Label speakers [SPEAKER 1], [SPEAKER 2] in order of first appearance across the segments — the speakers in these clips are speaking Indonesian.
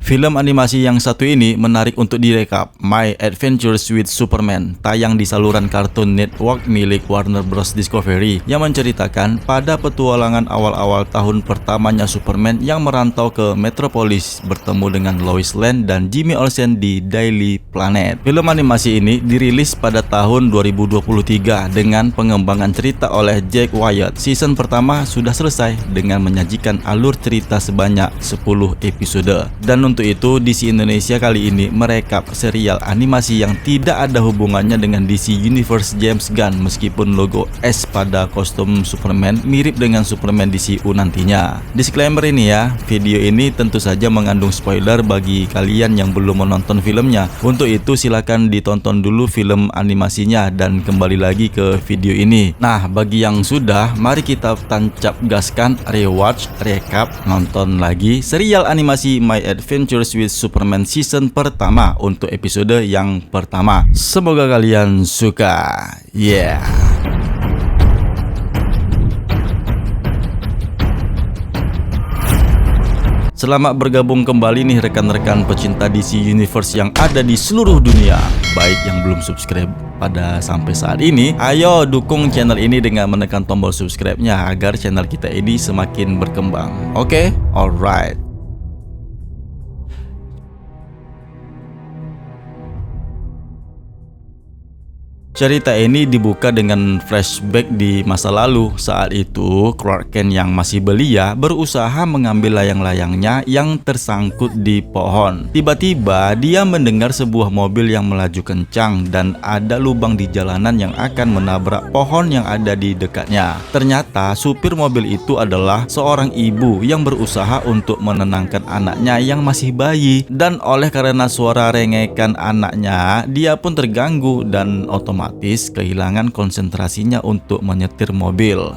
[SPEAKER 1] Film animasi yang satu ini menarik untuk direkap. My Adventures with Superman tayang di saluran Cartoon Network milik Warner Bros. Discovery yang menceritakan pada petualangan awal-awal tahun pertamanya Superman yang merantau ke Metropolis bertemu dengan Lois Lane dan Jimmy Olsen di Daily Planet. Film animasi ini dirilis pada tahun 2023 dengan pengembangan cerita oleh Jack Wyatt. Season pertama sudah selesai dengan menyajikan alur cerita sebanyak 10 episode. Dan untuk itu DC Indonesia kali ini merekap serial animasi yang tidak ada hubungannya dengan DC Universe James Gunn, meskipun logo S pada kostum Superman mirip dengan Superman DCU nantinya. Disclaimer ini ya, video ini tentu saja mengandung spoiler bagi kalian yang belum menonton filmnya. Untuk itu silakan ditonton dulu film animasinya dan kembali lagi ke video ini. Nah, bagi yang sudah, mari kita tancap gaskan, rewatch, recap, nonton lagi serial animasi My Adventures with Superman season pertama untuk episode yang pertama. Semoga kalian suka. Yeah. Selamat bergabung kembali nih rekan-rekan pecinta DC Universe yang ada di seluruh dunia. Baik yang belum subscribe pada sampai saat ini, ayo dukung channel ini dengan menekan tombol subscribe-nya agar channel kita ini semakin berkembang. Oke? Alright. Cerita ini dibuka dengan flashback di masa lalu. Saat itu, Clark Kent yang masih belia berusaha mengambil layang-layangnya yang tersangkut di pohon. Tiba-tiba, dia mendengar sebuah mobil yang melaju kencang dan ada lubang di jalanan yang akan menabrak pohon yang ada di dekatnya. Ternyata, supir mobil itu adalah seorang ibu yang berusaha untuk menenangkan anaknya yang masih bayi. Dan oleh karena suara rengekan anaknya, dia pun terganggu dan otomatis kehilangan konsentrasinya untuk menyetir mobil.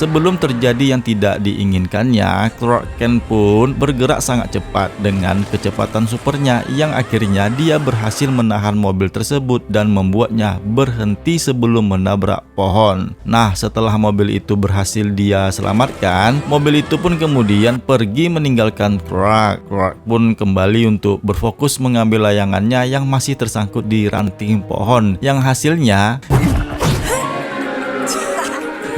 [SPEAKER 1] Sebelum terjadi yang tidak diinginkannya, Clark Kent pun bergerak sangat cepat dengan kecepatan supernya yang akhirnya dia berhasil menahan mobil tersebut dan membuatnya berhenti sebelum menabrak pohon. Nah, setelah mobil itu berhasil dia selamatkan, mobil itu pun kemudian pergi meninggalkan Clark. Clark pun kembali untuk berfokus mengambil layangannya yang masih tersangkut di ranting pohon, yang hasilnya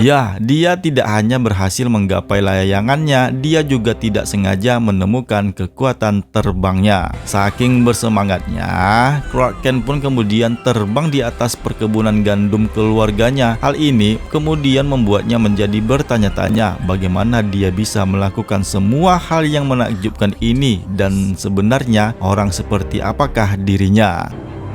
[SPEAKER 1] ya, dia tidak hanya berhasil menggapai layangannya, dia juga tidak sengaja menemukan kekuatan terbangnya. Saking bersemangatnya, Clark Kent pun kemudian terbang di atas perkebunan gandum keluarganya. Hal ini kemudian membuatnya menjadi bertanya-tanya bagaimana dia bisa melakukan semua hal yang menakjubkan ini dan sebenarnya orang seperti apakah dirinya.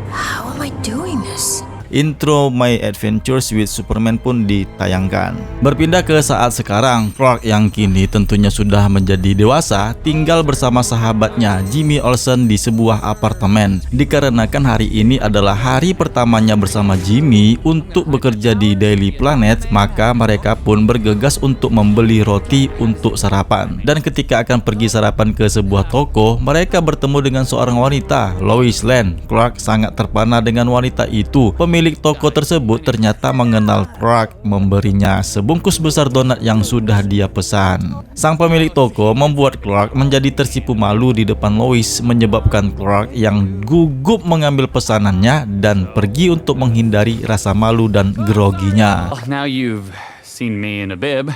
[SPEAKER 2] How am I doing this?
[SPEAKER 1] Intro My Adventures with Superman pun ditayangkan. Berpindah ke saat sekarang, Clark yang kini tentunya sudah menjadi dewasa tinggal bersama sahabatnya Jimmy Olsen di sebuah apartemen. Dikarenakan hari ini adalah hari pertamanya bersama Jimmy untuk bekerja di Daily Planet, maka mereka pun bergegas untuk membeli roti untuk sarapan. Dan ketika akan pergi sarapan ke sebuah toko, mereka bertemu dengan seorang wanita, Lois Lane. Clark sangat terpana dengan wanita itu. Pemilik toko tersebut ternyata mengenal Clark, memberinya sebungkus besar donat yang sudah dia pesan. Sang pemilik toko membuat Clark menjadi tersipu malu di depan Lois, menyebabkan Clark yang gugup mengambil pesanannya dan pergi untuk menghindari rasa malu dan groginya.
[SPEAKER 3] Well, now you've seen me in a bib.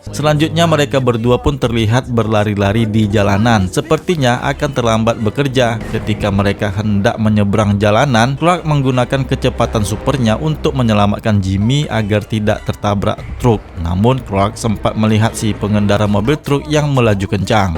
[SPEAKER 1] Selanjutnya mereka berdua pun terlihat berlari-lari di jalanan, sepertinya akan terlambat bekerja. Ketika mereka hendak menyeberang jalanan, Clark menggunakan kecepatan supernya untuk menyelamatkan Jimmy agar tidak tertabrak truk. Namun Clark sempat melihat si pengendara mobil truk yang melaju kencang.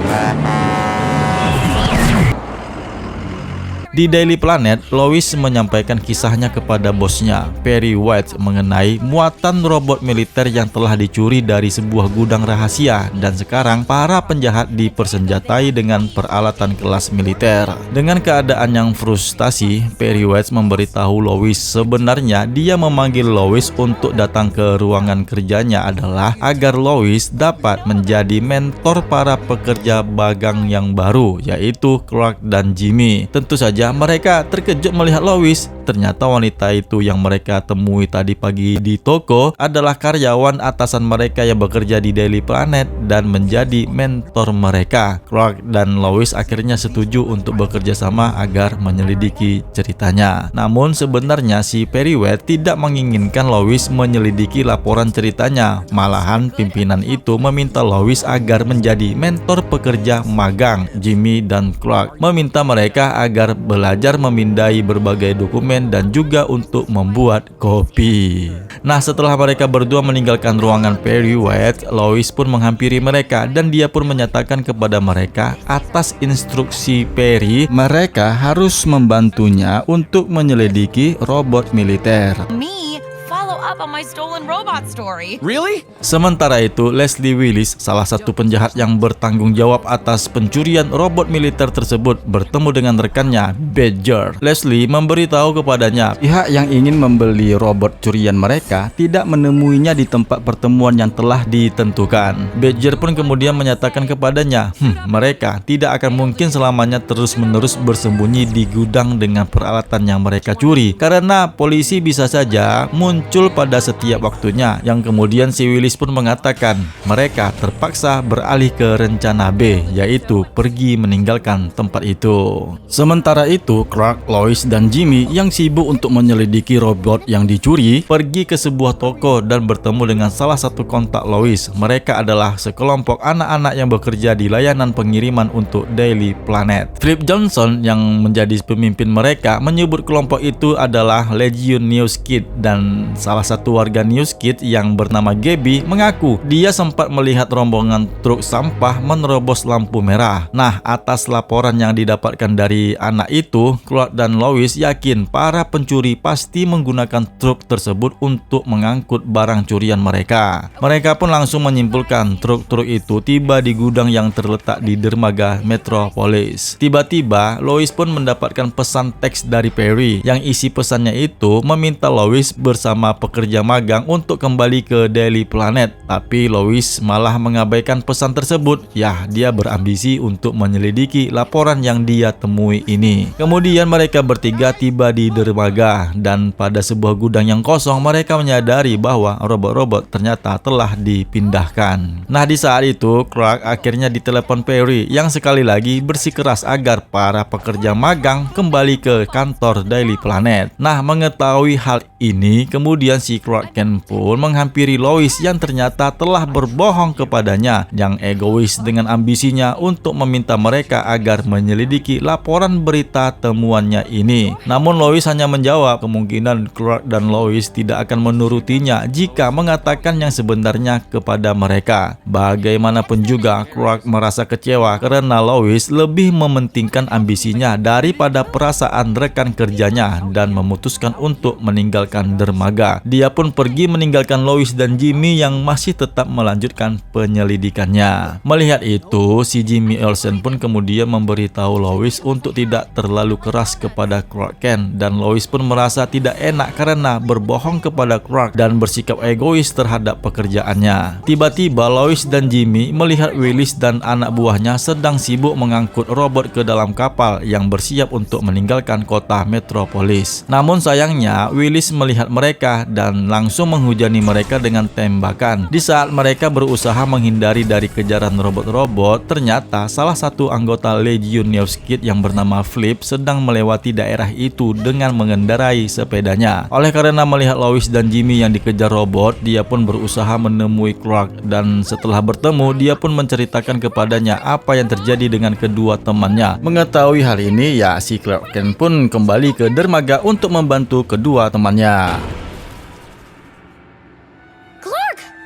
[SPEAKER 1] Di Daily Planet, Lois menyampaikan kisahnya kepada bosnya, Perry White, mengenai muatan robot militer yang telah dicuri dari sebuah gudang rahasia dan sekarang para penjahat dipersenjatai dengan peralatan kelas militer. Dengan keadaan yang frustasi, Perry White memberitahu Lois sebenarnya dia memanggil Lois untuk datang ke ruangan kerjanya adalah agar Lois dapat menjadi mentor para pekerja bagang yang baru, yaitu Clark dan Jimmy. Tentu saja saja mereka terkejut melihat Lois. Ternyata wanita itu yang mereka temui tadi pagi di toko adalah karyawan atasan mereka yang bekerja di Daily Planet dan menjadi mentor mereka. Clark dan Lois akhirnya setuju untuk bekerja sama agar menyelidiki ceritanya. Namun sebenarnya si Periwet tidak menginginkan Lois menyelidiki laporan ceritanya. Malahan pimpinan itu meminta Lois agar menjadi mentor pekerja magang. Jimmy dan Clark meminta mereka agar belajar memindai berbagai dokumen dan juga untuk membuat kopi. Nah, setelah mereka berdua meninggalkan ruangan Periwet, Lois pun menghampiri mereka dan dia pun menyatakan kepada mereka atas instruksi Perry, mereka harus membantunya untuk menyelidiki robot militer.
[SPEAKER 2] Me follow up on my stolen robot story.
[SPEAKER 3] Really?
[SPEAKER 1] Sementara itu, Leslie Willis, salah satu penjahat yang bertanggung jawab atas pencurian robot militer tersebut, bertemu dengan rekannya, Badger. Leslie memberitahu kepadanya, pihak yang ingin membeli robot curian mereka tidak menemuinya di tempat pertemuan yang telah ditentukan. Badger pun kemudian menyatakan kepadanya, mereka tidak akan mungkin selamanya terus-menerus bersembunyi di gudang dengan peralatan yang mereka curi, karena polisi bisa saja muncul pada setiap waktunya. Yang kemudian si Willis pun mengatakan mereka terpaksa beralih ke rencana B, yaitu pergi meninggalkan tempat itu. Sementara itu, Clark, Lois, dan Jimmy yang sibuk untuk menyelidiki robot yang dicuri pergi ke sebuah toko dan bertemu dengan salah satu kontak Lois. Mereka adalah sekelompok anak-anak yang bekerja di layanan pengiriman untuk Daily Planet. Flip Johnson yang menjadi pemimpin mereka menyebut kelompok itu adalah Legion News Kid, dan salah satu warga News Kid yang bernama Gabby mengaku dia sempat melihat rombongan truk sampah menerobos lampu merah. Nah, atas laporan yang didapatkan dari anak itu, Clark dan Lois yakin para pencuri pasti menggunakan truk tersebut untuk mengangkut barang curian mereka. Mereka pun langsung menyimpulkan truk-truk itu tiba di gudang yang terletak di dermaga Metropolis. Tiba-tiba, Lois pun mendapatkan pesan teks dari Perry yang isi pesannya itu meminta Lois bersama pekerja magang untuk kembali ke Daily Planet. Tapi Lois malah mengabaikan pesan tersebut. Ya, dia berambisi untuk menyelidiki laporan yang dia temui ini. Kemudian mereka bertiga tiba di dermaga dan pada sebuah gudang yang kosong mereka menyadari bahwa robot-robot ternyata telah dipindahkan. Nah, di saat itu Clark akhirnya ditelepon Perry yang sekali lagi bersikeras agar para pekerja magang kembali ke kantor Daily Planet. Nah, mengetahui hal ini, kemudian si Clark Kent pun menghampiri Lois yang ternyata telah berbohong kepadanya, yang egois dengan ambisinya untuk meminta mereka agar menyelidiki laporan berita temuannya ini. Namun Lois hanya menjawab kemungkinan Clark dan Lois tidak akan menurutinya jika mengatakan yang sebenarnya kepada mereka. Bagaimanapun juga Clark merasa kecewa karena Lois lebih mementingkan ambisinya daripada perasaan rekan kerjanya dan memutuskan untuk meninggalkan dermaga. Dia pun pergi meninggalkan Lois dan Jimmy yang masih tetap melanjutkan penyelidikannya. Melihat itu, si Jimmy Olsen pun kemudian memberitahu Lois untuk tidak terlalu keras kepada Clark Kent, dan Lois pun merasa tidak enak karena berbohong kepada Clark dan bersikap egois terhadap pekerjaannya. Tiba-tiba Lois dan Jimmy melihat Willis dan anak buahnya sedang sibuk mengangkut robot ke dalam kapal yang bersiap untuk meninggalkan kota Metropolis. Namun sayangnya Willis melihat mereka dan langsung menghujani mereka dengan tembakan. Di saat mereka berusaha menghindari dari kejaran robot-robot, ternyata salah satu anggota Legion News Kid yang bernama Flip sedang melewati daerah itu dengan mengendarai sepedanya. Oleh karena melihat Lois dan Jimmy yang dikejar robot, dia pun berusaha menemui Clark, dan setelah bertemu dia pun menceritakan kepadanya apa yang terjadi dengan kedua temannya. Mengetahui hal ini, ya si Clark Kent pun kembali ke dermaga untuk membantu kedua temannya.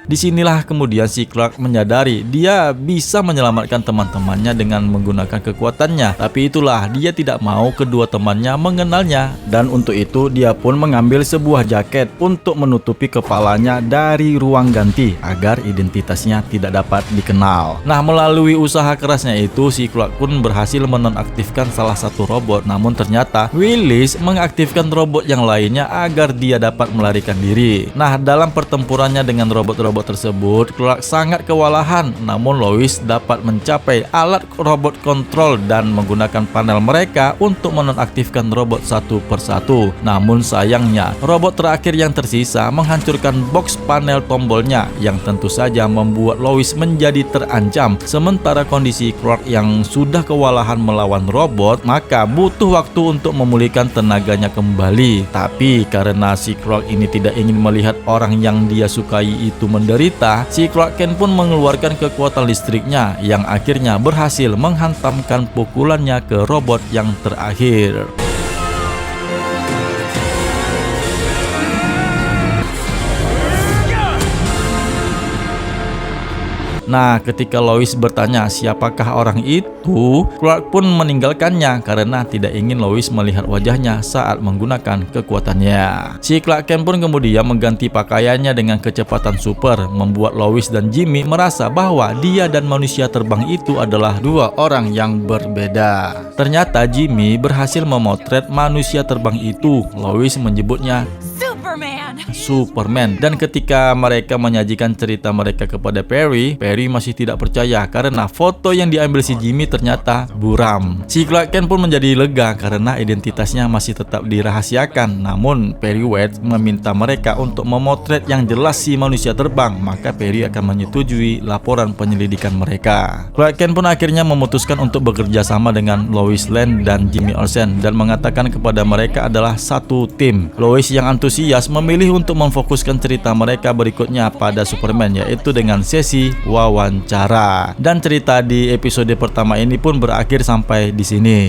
[SPEAKER 1] Disinilah kemudian si Clark menyadari dia bisa menyelamatkan teman-temannya dengan menggunakan kekuatannya. Tapi itulah, dia tidak mau kedua temannya mengenalnya. Dan untuk itu dia pun mengambil sebuah jaket untuk menutupi kepalanya dari ruang ganti agar identitasnya tidak dapat dikenal. Nah, melalui usaha kerasnya itu, si Clark pun berhasil menonaktifkan salah satu robot. Namun ternyata Willis mengaktifkan robot yang lainnya agar dia dapat melarikan diri. Nah, dalam pertempurannya dengan robot-robot robot tersebut, Clark sangat kewalahan. Namun Lois dapat mencapai alat robot kontrol dan menggunakan panel mereka untuk menonaktifkan robot satu persatu. Namun sayangnya, robot terakhir yang tersisa menghancurkan box panel tombolnya, yang tentu saja membuat Lois menjadi terancam. Sementara kondisi Clark yang sudah kewalahan melawan robot, maka butuh waktu untuk memulihkan tenaganya kembali. Tapi karena si Clark ini tidak ingin melihat orang yang dia sukai itu menderita, si Clark Kent pun mengeluarkan kekuatan listriknya yang akhirnya berhasil menghantamkan pukulannya ke robot yang terakhir. Nah, ketika Lois bertanya siapakah orang itu, Clark pun meninggalkannya karena tidak ingin Lois melihat wajahnya saat menggunakan kekuatannya. Si Clark Kent pun kemudian mengganti pakaiannya dengan kecepatan super, membuat Lois dan Jimmy merasa bahwa dia dan manusia terbang itu adalah dua orang yang berbeda. Ternyata Jimmy berhasil memotret manusia terbang itu. Lois menyebutnya Superman. Dan ketika mereka menyajikan cerita mereka kepada Perry masih tidak percaya karena foto yang diambil si Jimmy ternyata buram. Si Clark Kent pun menjadi lega karena identitasnya masih tetap dirahasiakan. Namun Perry White meminta mereka untuk memotret yang jelas si manusia terbang, maka Perry akan menyetujui laporan penyelidikan mereka. Clark Kent pun akhirnya memutuskan untuk bekerja sama dengan Lois Lane dan Jimmy Olsen dan mengatakan kepada mereka adalah satu tim. Lois yang antusias memilih untuk memfokuskan cerita mereka berikutnya pada Superman, yaitu dengan sesi wawancara. Dan cerita di episode pertama ini pun berakhir sampai di sini.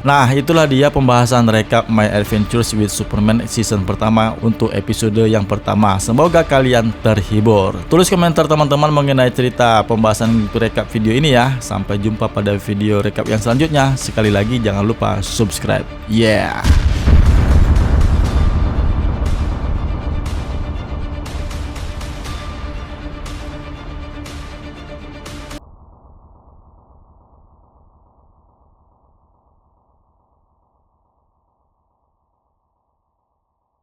[SPEAKER 1] Nah, itulah dia pembahasan rekap My Adventures with Superman season pertama untuk episode yang pertama. Semoga kalian terhibur. Tulis komentar teman-teman mengenai cerita pembahasan rekap video ini ya. Sampai jumpa pada video rekap yang selanjutnya. Sekali lagi jangan lupa subscribe. Yeah.